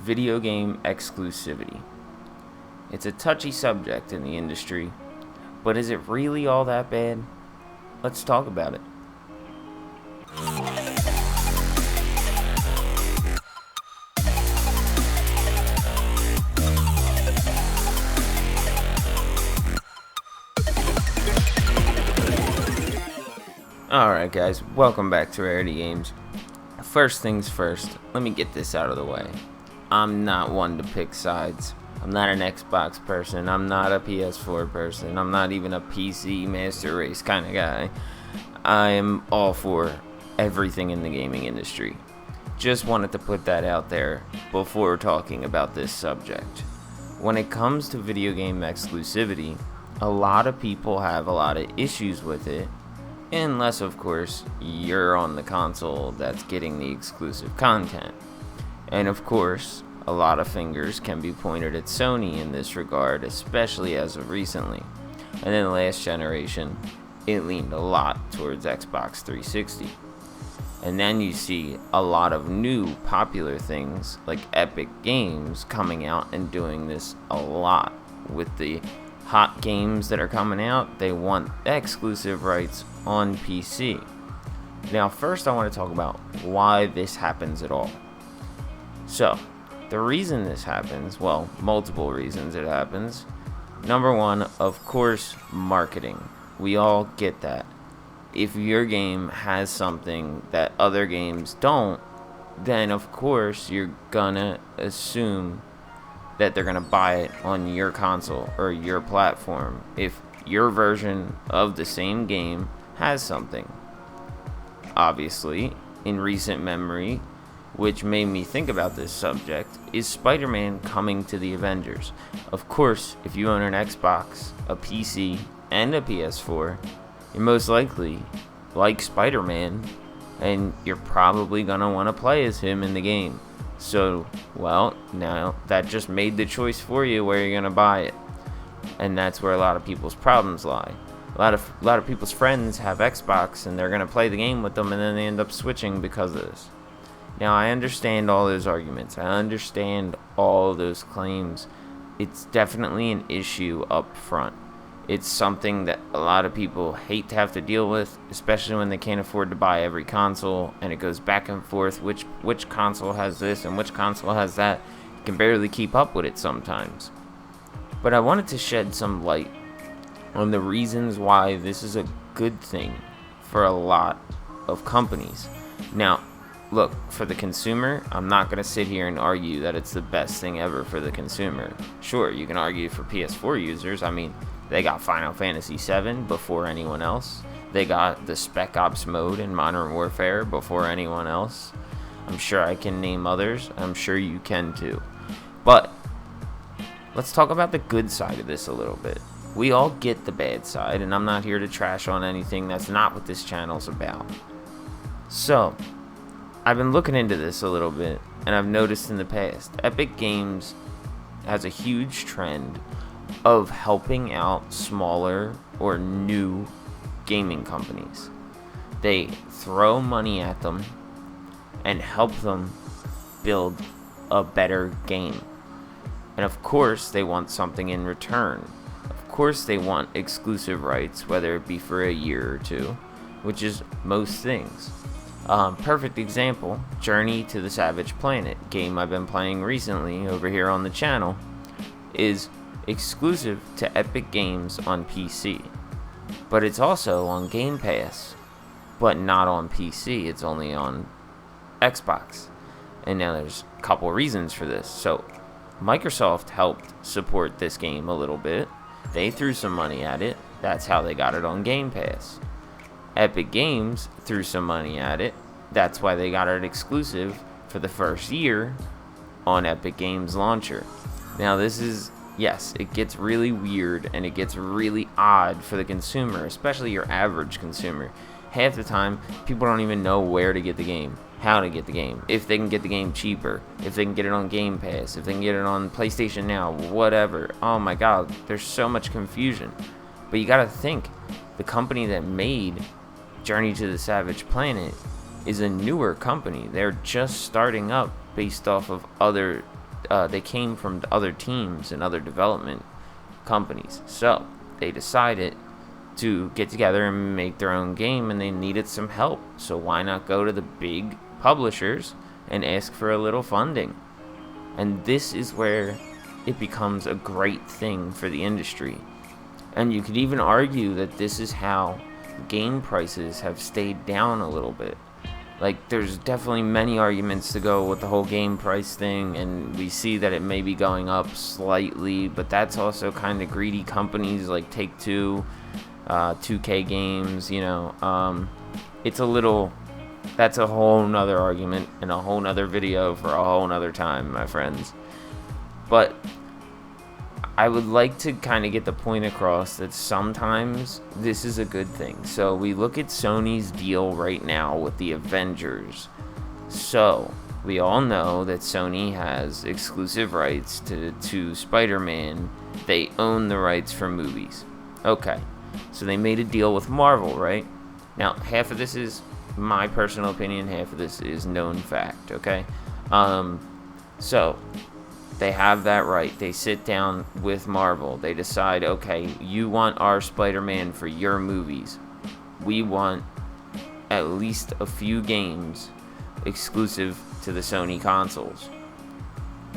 video game exclusivity. It's a touchy subject in the industry, but is it really all that bad? Let's talk about it. Alright guys, welcome back to Rarity Games. First things first, let me get this out of the way. I'm not one to pick sides. I'm not an Xbox person, I'm not a PS4 person, I'm not even a PC Master Race kind of guy. I am all for everything in the gaming industry. Just wanted to put that out there before talking about this subject. When it comes to video game exclusivity, a lot of people have a lot of issues with it, unless of course you're on the console that's getting the exclusive content. And of course, a lot of fingers can be pointed at Sony in this regard, especially as of recently. And in the last generation, it leaned a lot towards Xbox 360. And then you see a lot of new popular things like Epic Games coming out and doing this a lot. With the hot games that are coming out, they want exclusive rights on PC. Now first I want to talk about why this happens at all. So, the reason this happens, well, multiple reasons it happens. Number one, of course, marketing. We all get that. If your game has something that other games don't, then of course you're gonna assume that they're gonna buy it on your console or your platform if your version of the same game has something. Obviously, in recent memory, which made me think about this subject, is Spider-Man coming to the Avengers. Of course, if you own an Xbox, a PC, and a PS4, you're most likely like Spider-Man, and you're probably gonna want to play as him in the game. So, well, now that just made the choice for you where you're gonna buy it. And that's where a lot of people's problems lie. A lot of people's friends have Xbox and they're gonna play the game with them, and then they end up switching because of this. Now, I understand all those arguments. I understand all those claims. It's definitely an issue up front. It's something that a lot of people hate to have to deal with, especially when they can't afford to buy every console, and it goes back and forth. Which console has this and which console has that? You can barely keep up with it sometimes. But I wanted to shed some light on the reasons why this is a good thing for a lot of companies. Now, look, for the consumer, I'm not going to sit here and argue that it's the best thing ever for the consumer. Sure, you can argue for PS4 users. I mean, they got Final Fantasy VII before anyone else. They got the Spec Ops mode in Modern Warfare before anyone else. I'm sure I can name others. I'm sure you can too. But let's talk about the good side of this a little bit. We all get the bad side, and I'm not here to trash on anything. That's not what this channel's about. So, I've been looking into this a little bit, and I've noticed in the past, Epic Games has a huge trend of helping out smaller or new gaming companies. They throw money at them and help them build a better game. And of course, they want something in return. Of course, they want exclusive rights, whether it be for a year or two, which is most things. Perfect example, Journey to the Savage Planet, game I've been playing recently over here on the channel, is exclusive to Epic Games on PC. But it's also on Game Pass, but not on PC, it's only on Xbox. And now there's a couple reasons for this. So, Microsoft helped support this game a little bit. They threw some money at it. That's how they got it on Game Pass. Epic Games threw some money at it. That's why they got it exclusive for the first year on Epic Games Launcher. Now this is, yes, it gets really weird and it gets really odd for the consumer, especially your average consumer. Half the time, people don't even know where to get the game, how to get the game, if they can get the game cheaper, if they can get it on Game Pass, if they can get it on PlayStation Now, whatever. Oh my god, there's so much confusion. But you gotta think, the company that made Journey to the Savage Planet is a newer company. They're just starting up based off of other they came from other teams and other development companies. So they decided to get together and make their own game, and they needed some help. So why not go to the big publishers and ask for a little funding? And this is where it becomes a great thing for the industry. And you could even argue that this is how game prices have stayed down a little bit. Like, there's definitely many arguments to go with the whole game price thing, and we see that it may be going up slightly, but that's also kind of greedy companies like Take-Two, 2K Games, it's a little, that's a whole nother argument and a whole nother video for a whole nother time, my friends. But I would like to kind of get the point across that sometimes this is a good thing. So we look at Sony's deal right now with the Avengers. So we all know that Sony has exclusive rights to Spider-Man. They own the rights for movies. Okay, so they made a deal with Marvel, right? Now, half of this is my personal opinion, half of this is known fact, okay? So they have that right. They sit down with Marvel. They decide, okay, you want our Spider-Man for your movies. We want at least a few games exclusive to the Sony consoles.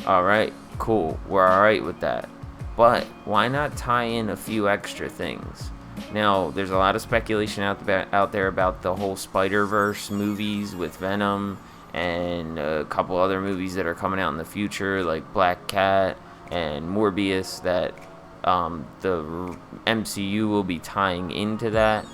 Alright, cool. We're alright with that. But why not tie in a few extra things? Now, there's a lot of speculation out there about the whole Spider-Verse movies with Venom, and a couple other movies that are coming out in the future, like Black Cat and Morbius, that the MCU will be tying into that.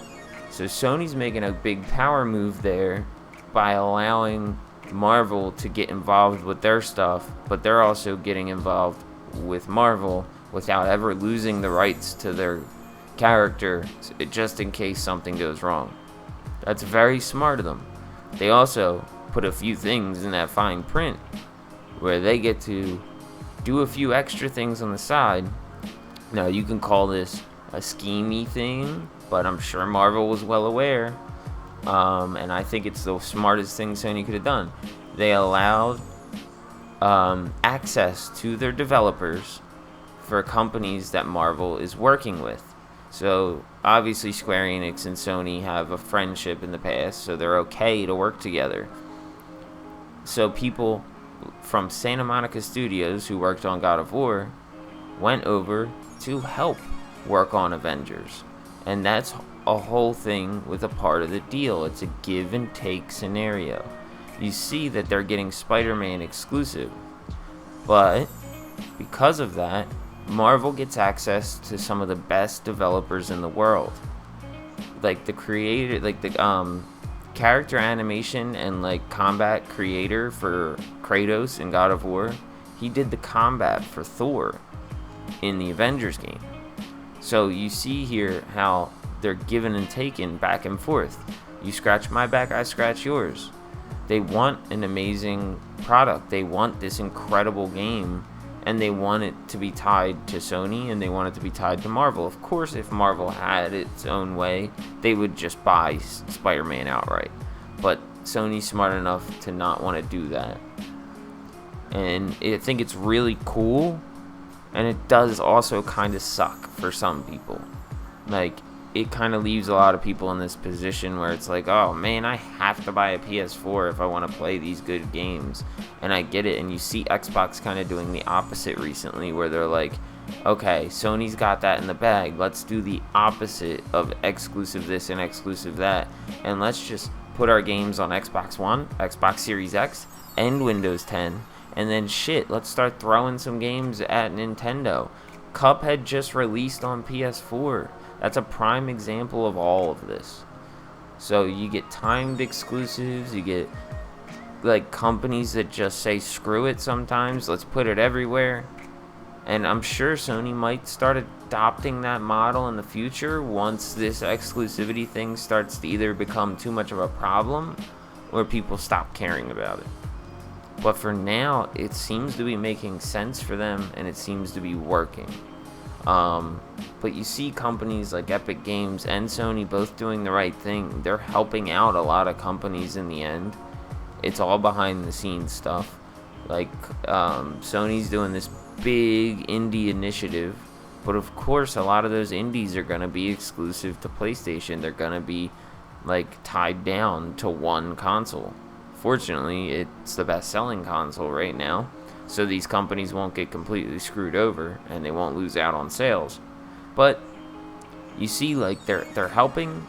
So Sony's making a big power move there by allowing Marvel to get involved with their stuff, but they're also getting involved with Marvel without ever losing the rights to their character, just in case something goes wrong. That's very smart of them. They also put a few things in that fine print where they get to do a few extra things on the side. Now, you can call this a schemey thing, but I'm sure Marvel was well aware, and I think it's the smartest thing Sony could have done. They allowed access to their developers for companies that Marvel is working with. So obviously Square Enix and Sony have a friendship in the past, so they're okay to work together. So people from Santa Monica Studios who worked on God of War went over to help work on Avengers. And that's a whole thing with a part of the deal. It's a give and take scenario. You see that they're getting Spider-Man exclusive. But because of that, Marvel gets access to some of the best developers in the world. Like the creator, like the character animation and like combat creator for Kratos in God of War, he did the combat for Thor in the Avengers game. So you see here how they're given and taken back and forth. You scratch my back, I scratch yours. They want an amazing product. They want this incredible game, and they want it to be tied to Sony, and they want it to be tied to Marvel. Of course, if Marvel had its own way, they would just buy Spider-Man outright. But Sony's smart enough to not want to do that. And I think it's really cool, and it does also kind of suck for some people. Like, it kind of leaves a lot of people in this position where it's like, oh man, I have to buy a PS4 if I want to play these good games. And I get it, and you see Xbox kind of doing the opposite recently, where they're like, okay, Sony's got that in the bag, let's do the opposite of exclusive this and exclusive that, and let's just put our games on Xbox One, Xbox Series X, and Windows 10, and then shit, let's start throwing some games at Nintendo. Cuphead just released on PS4. That's a prime example of all of this. So you get timed exclusives, you get like companies that just say screw it sometimes, let's put it everywhere. And I'm sure Sony might start adopting that model in the future once this exclusivity thing starts to either become too much of a problem or people stop caring about it. But for now, it seems to be making sense for them, and it seems to be working. But you see companies like Epic Games and Sony both doing the right thing. They're helping out a lot of companies in the end. It's all behind the scenes stuff. Like, Sony's doing this big indie initiative, but of course a lot of those indies are going to be exclusive to PlayStation. They're going to be like tied down to one console. Fortunately, it's the best selling console right now, so these companies won't get completely screwed over and they won't lose out on sales. But you see, like, they're helping,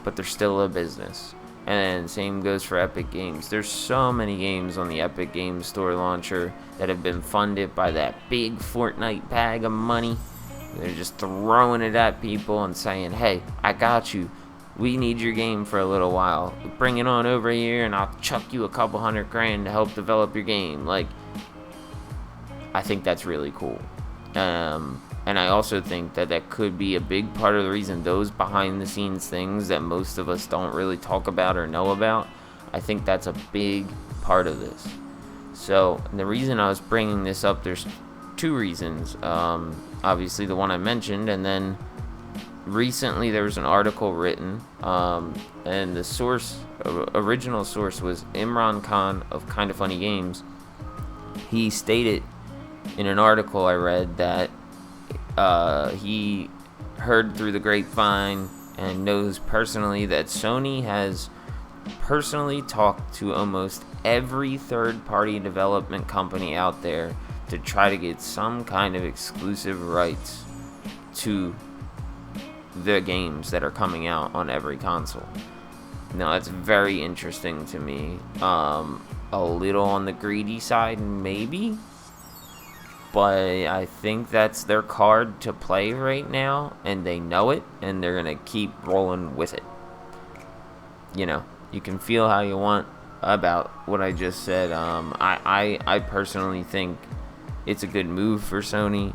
but they're still a business. And same goes for Epic Games. There's so many games on the Epic Games Store launcher that have been funded by that big Fortnite bag of money. They're just throwing it at people and saying, hey, I got you. We need your game for a little while. Bring it on over here and I'll chuck you a couple $100,000 to help develop your game. Like, I think that's really cool. And I also think that that could be a big part of the reason those behind the scenes things that most of us don't really talk about or know about, I think that's a big part of this. So the reason I was bringing this up, there's two reasons. Obviously the one I mentioned, and then recently there was an article written, and the original source was Imran Khan of Kinda Funny Games. He stated in an article I read that he heard through the grapevine and knows personally that Sony has personally talked to almost every third-party development company out there to try to get some kind of exclusive rights to the games that are coming out on every console. Now, that's very interesting to me. A little on the greedy side, maybe. But I think that's their card to play right now, and they know it, and they're going to keep rolling with it. You know, you can feel how you want about what I just said. I personally think it's a good move for Sony.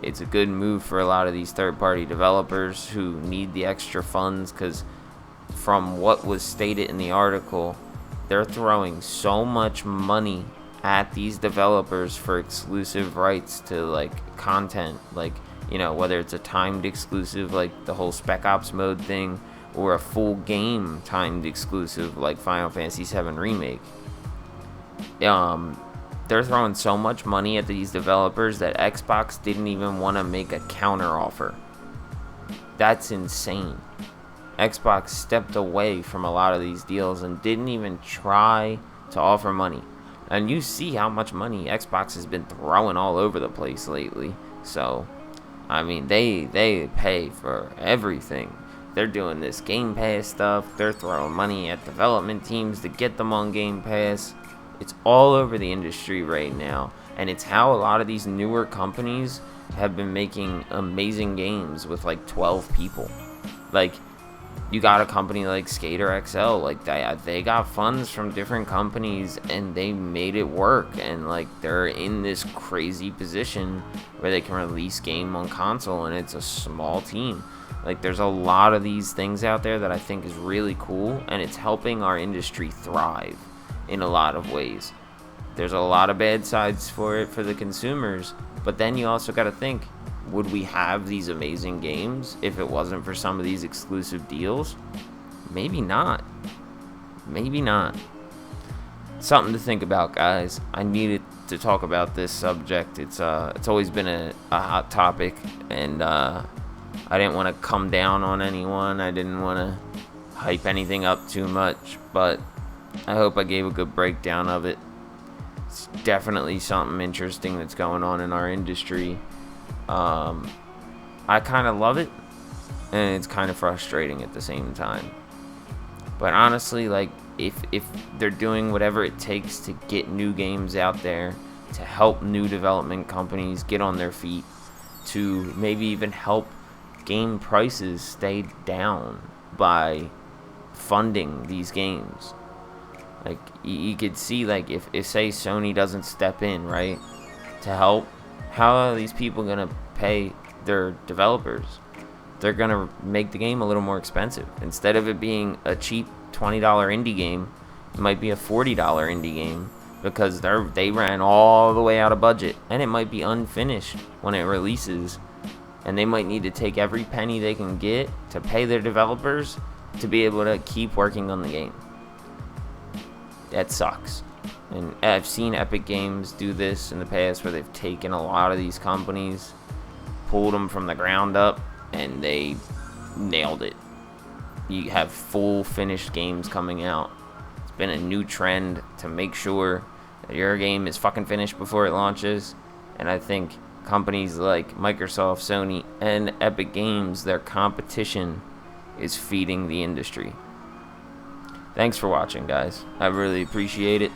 It's a good move for a lot of these third-party developers who need the extra funds, because from what was stated in the article, they're throwing so much money at these developers for exclusive rights to, like, content, like, you know, whether it's a timed exclusive like the whole Spec Ops mode thing, or a full game timed exclusive like Final Fantasy VII Remake. They're throwing so much money at these developers that Xbox didn't even want to make a counter offer. That's insane. Xbox stepped away from a lot of these deals and didn't even try to offer money. And you see how much money Xbox has been throwing all over the place lately. So, I mean, they pay for everything. They're doing this Game Pass stuff. They're throwing money at development teams to get them on Game Pass. It's all over the industry right now. And it's how a lot of these newer companies have been making amazing games with like 12 people. Like, you got a company like Skater XL, like they got funds from different companies and they made it work, and like they're in this crazy position where they can release game on console and it's a small team. Like, there's a lot of these things out there that I think is really cool, and it's helping our industry thrive in a lot of ways. There's a lot of bad sides for it for the consumers, but then you also got to think, would we have these amazing games if it wasn't for some of these exclusive deals? Maybe not. Maybe not. Something to think about, guys. I needed to talk about this subject. It's always been a hot topic, and I didn't want to come down on anyone. I didn't want to hype anything up too much, but I hope I gave a good breakdown of it. It's definitely something interesting that's going on in our industry. I kind of love it, and it's kind of frustrating at the same time. But honestly, like, if they're doing whatever it takes to get new games out there, to help new development companies get on their feet, to maybe even help game prices stay down by funding these games. Like, you could see, like, if say Sony doesn't step in, right, to help, how are these people going to pay their developers? They're going to make the game a little more expensive. Instead of it being a cheap $20 indie game, it might be a $40 indie game, because they ran all the way out of budget, and it might be unfinished when it releases, and they might need to take every penny they can get to pay their developers to be able to keep working on the game. That sucks. And I've seen Epic Games do this in the past where they've taken a lot of these companies, pulled them from the ground up, and they nailed it. You have full finished games coming out. It's been a new trend to make sure that your game is fucking finished before it launches. And I think companies like Microsoft, Sony, and Epic Games, their competition is feeding the industry. Thanks for watching, guys. I really appreciate it.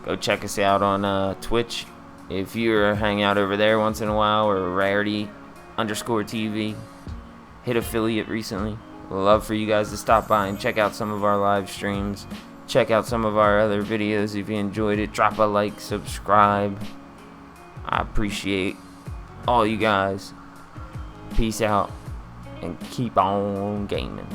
Go check us out on Twitch. If you're hanging out over there once in a while, or Rarity_TV, hit affiliate recently. We'd love for you guys to stop by and check out some of our live streams. Check out some of our other videos if you enjoyed it. Drop a like, subscribe. I appreciate all you guys. Peace out and keep on gaming.